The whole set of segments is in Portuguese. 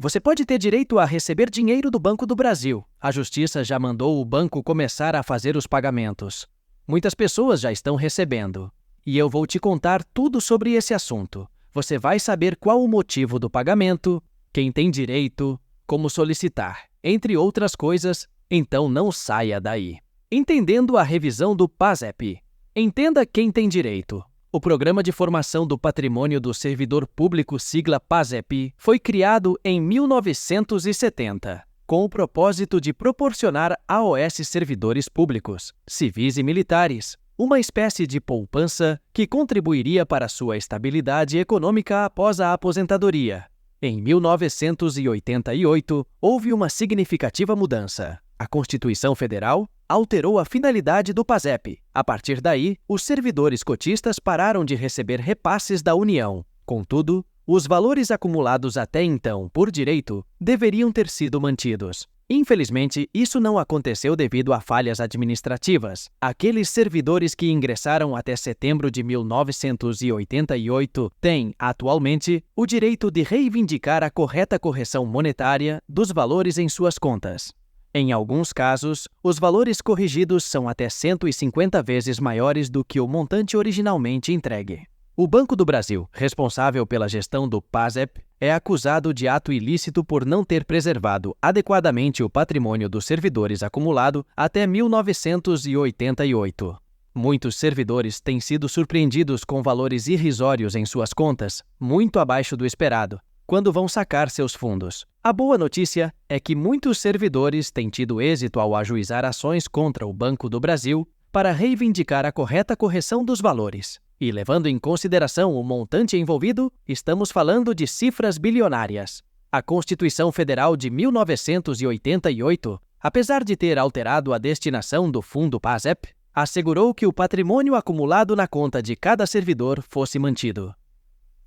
Você pode ter direito a receber dinheiro do Banco do Brasil. A Justiça já mandou o banco começar a fazer os pagamentos. Muitas pessoas já estão recebendo. E eu vou te contar tudo sobre esse assunto. Você vai saber qual o motivo do pagamento, quem tem direito, como solicitar, entre outras coisas, então não saia daí. Entendendo a revisão do PASEP. Entenda quem tem direito. O Programa de Formação do Patrimônio do Servidor Público, sigla PASEP, foi criado em 1970, com o propósito de proporcionar aos servidores públicos, civis e militares, uma espécie de poupança que contribuiria para sua estabilidade econômica após a aposentadoria. Em 1988, houve uma significativa mudança. A Constituição Federal alterou a finalidade do PASEP. A partir daí, os servidores cotistas pararam de receber repasses da União. Contudo, os valores acumulados até então por direito deveriam ter sido mantidos. Infelizmente, isso não aconteceu devido a falhas administrativas. Aqueles servidores que ingressaram até setembro de 1988 têm, atualmente, o direito de reivindicar a correta correção monetária dos valores em suas contas. Em alguns casos, os valores corrigidos são até 150 vezes maiores do que o montante originalmente entregue. O Banco do Brasil, responsável pela gestão do PASEP, é acusado de ato ilícito por não ter preservado adequadamente o patrimônio dos servidores acumulado até 1988. Muitos servidores têm sido surpreendidos com valores irrisórios em suas contas, muito abaixo do esperado, quando vão sacar seus fundos. A boa notícia é que muitos servidores têm tido êxito ao ajuizar ações contra o Banco do Brasil para reivindicar a correta correção dos valores. E levando em consideração o montante envolvido, estamos falando de cifras bilionárias. A Constituição Federal de 1988, apesar de ter alterado a destinação do fundo PASEP, assegurou que o patrimônio acumulado na conta de cada servidor fosse mantido.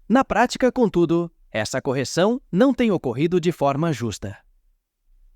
Na prática, contudo, essa correção não tem ocorrido de forma justa.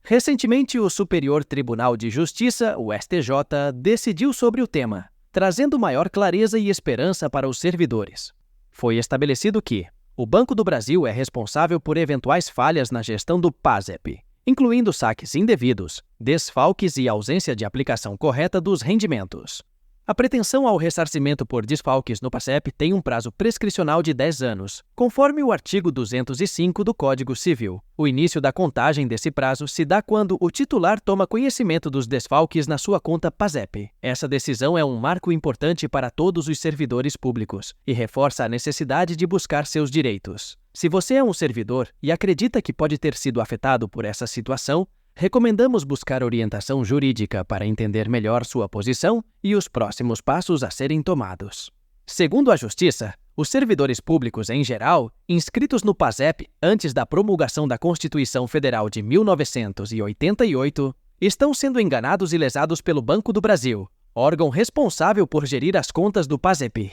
Recentemente, o Superior Tribunal de Justiça, o STJ, decidiu sobre o tema, trazendo maior clareza e esperança para os servidores. Foi estabelecido que o Banco do Brasil é responsável por eventuais falhas na gestão do PASEP, incluindo saques indevidos, desfalques e ausência de aplicação correta dos rendimentos. A pretensão ao ressarcimento por desfalques no PASEP tem um prazo prescricional de 10 anos, conforme o artigo 205 do Código Civil. O início da contagem desse prazo se dá quando o titular toma conhecimento dos desfalques na sua conta PASEP. Essa decisão é um marco importante para todos os servidores públicos e reforça a necessidade de buscar seus direitos. Se você é um servidor e acredita que pode ter sido afetado por essa situação, recomendamos buscar orientação jurídica para entender melhor sua posição e os próximos passos a serem tomados. Segundo a Justiça, os servidores públicos em geral, inscritos no PASEP antes da promulgação da Constituição Federal de 1988, estão sendo enganados e lesados pelo Banco do Brasil, órgão responsável por gerir as contas do PASEP.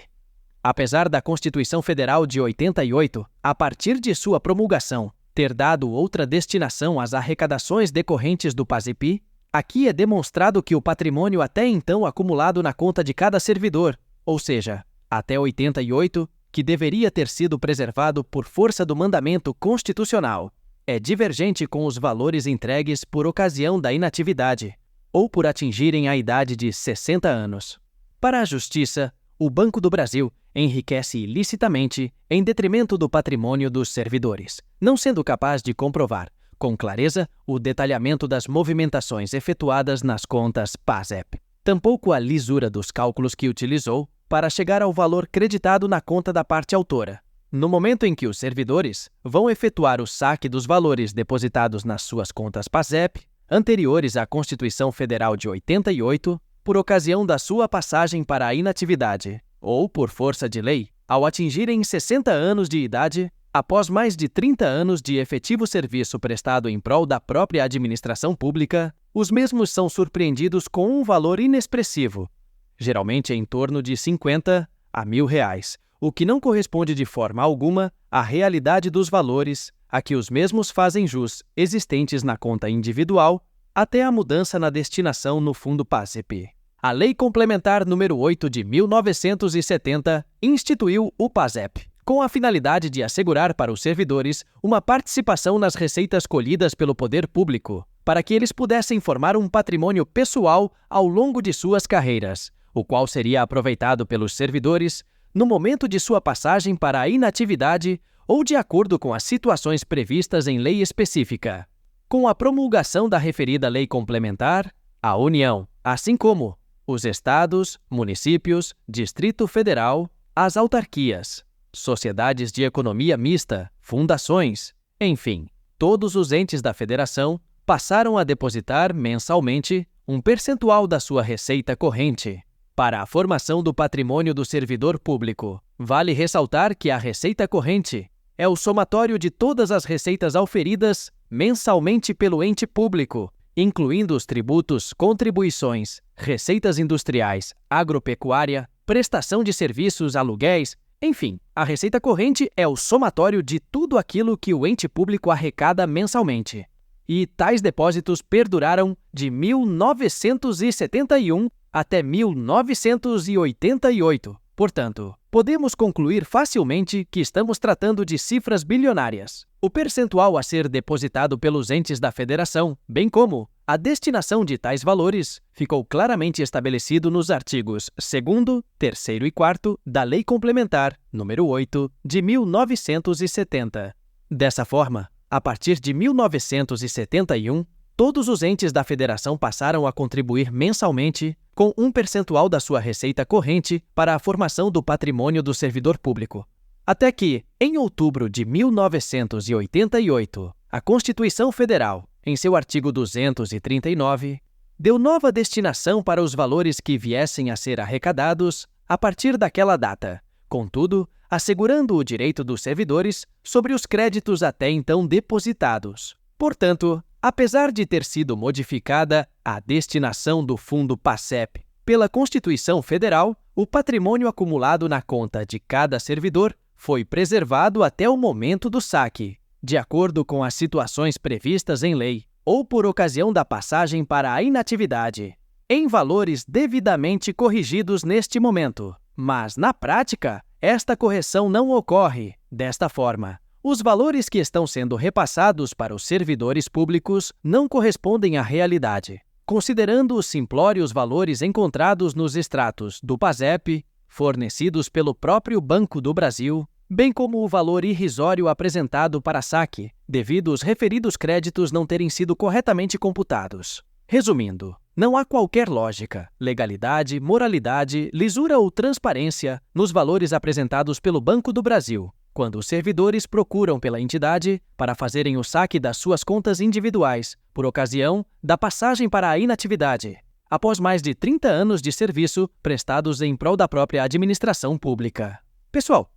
Apesar da Constituição Federal de 88, a partir de sua promulgação, ter dado outra destinação às arrecadações decorrentes do PASEP, aqui é demonstrado que o patrimônio até então acumulado na conta de cada servidor, ou seja, até 88, que deveria ter sido preservado por força do mandamento constitucional, é divergente com os valores entregues por ocasião da inatividade, ou por atingirem a idade de 60 anos. Para a Justiça, o Banco do Brasil enriquece ilicitamente em detrimento do patrimônio dos servidores, não sendo capaz de comprovar, com clareza, o detalhamento das movimentações efetuadas nas contas PASEP, tampouco a lisura dos cálculos que utilizou para chegar ao valor creditado na conta da parte autora. No momento em que os servidores vão efetuar o saque dos valores depositados nas suas contas PASEP, anteriores à Constituição Federal de 88, por ocasião da sua passagem para a inatividade, ou por força de lei, ao atingirem 60 anos de idade, após mais de 30 anos de efetivo serviço prestado em prol da própria administração pública, os mesmos são surpreendidos com um valor inexpressivo, geralmente em torno de 50 a R$1.000, o que não corresponde de forma alguma à realidade dos valores a que os mesmos fazem jus existentes na conta individual até a mudança na destinação no fundo PASEP. A Lei Complementar nº 8 de 1970 instituiu o PASEP com a finalidade de assegurar para os servidores uma participação nas receitas colhidas pelo poder público, para que eles pudessem formar um patrimônio pessoal ao longo de suas carreiras, o qual seria aproveitado pelos servidores no momento de sua passagem para a inatividade ou de acordo com as situações previstas em lei específica. Com a promulgação da referida lei complementar, a União, assim como os estados, municípios, Distrito Federal, as autarquias, sociedades de economia mista, fundações, enfim, todos os entes da federação passaram a depositar mensalmente um percentual da sua receita corrente para a formação do patrimônio do servidor público. Vale ressaltar que a receita corrente é o somatório de todas as receitas auferidas mensalmente pelo ente público, incluindo os tributos, contribuições, receitas industriais, agropecuária, prestação de serviços, aluguéis, enfim, a receita corrente é o somatório de tudo aquilo que o ente público arrecada mensalmente. E tais depósitos perduraram de 1971 até 1988. Portanto, podemos concluir facilmente que estamos tratando de cifras bilionárias. O percentual a ser depositado pelos entes da federação, bem como a destinação de tais valores, ficou claramente estabelecido nos artigos 2º, 3º e 4º da Lei Complementar nº 8 de 1970. Dessa forma, a partir de 1971, todos os entes da federação passaram a contribuir mensalmente com um percentual da sua receita corrente para a formação do patrimônio do servidor público. Até que, em outubro de 1988, a Constituição Federal, em seu artigo 239, deu nova destinação para os valores que viessem a ser arrecadados a partir daquela data, contudo, assegurando o direito dos servidores sobre os créditos até então depositados. Portanto, apesar de ter sido modificada a destinação do Fundo PASEP pela Constituição Federal, o patrimônio acumulado na conta de cada servidor foi preservado até o momento do saque, de acordo com as situações previstas em lei, ou por ocasião da passagem para a inatividade, em valores devidamente corrigidos neste momento. Mas, na prática, esta correção não ocorre desta forma. Os valores que estão sendo repassados para os servidores públicos não correspondem à realidade, considerando os simplórios valores encontrados nos extratos do PASEP, fornecidos pelo próprio Banco do Brasil, bem como o valor irrisório apresentado para saque, devido os referidos créditos não terem sido corretamente computados. Resumindo, não há qualquer lógica, legalidade, moralidade, lisura ou transparência nos valores apresentados pelo Banco do Brasil, quando os servidores procuram pela entidade para fazerem o saque das suas contas individuais, por ocasião da passagem para a inatividade, após mais de 30 anos de serviço prestados em prol da própria administração pública. Pessoal,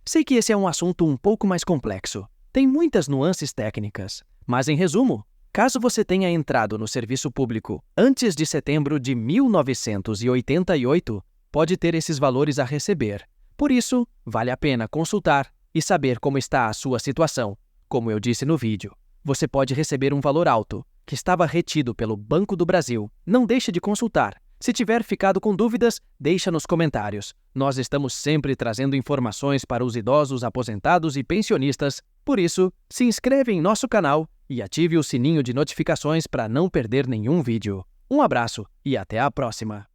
sei que esse é um assunto um pouco mais complexo, tem muitas nuances técnicas, mas em resumo, caso você tenha entrado no serviço público antes de setembro de 1988, pode ter esses valores a receber. Por isso, vale a pena consultar e saber como está a sua situação. Como eu disse no vídeo, você pode receber um valor alto, que estava retido pelo Banco do Brasil. Não deixe de consultar. Se tiver ficado com dúvidas, deixa nos comentários. Nós estamos sempre trazendo informações para os idosos, aposentados e pensionistas. Por isso, se inscreve em nosso canal e ative o sininho de notificações para não perder nenhum vídeo. Um abraço e até a próxima!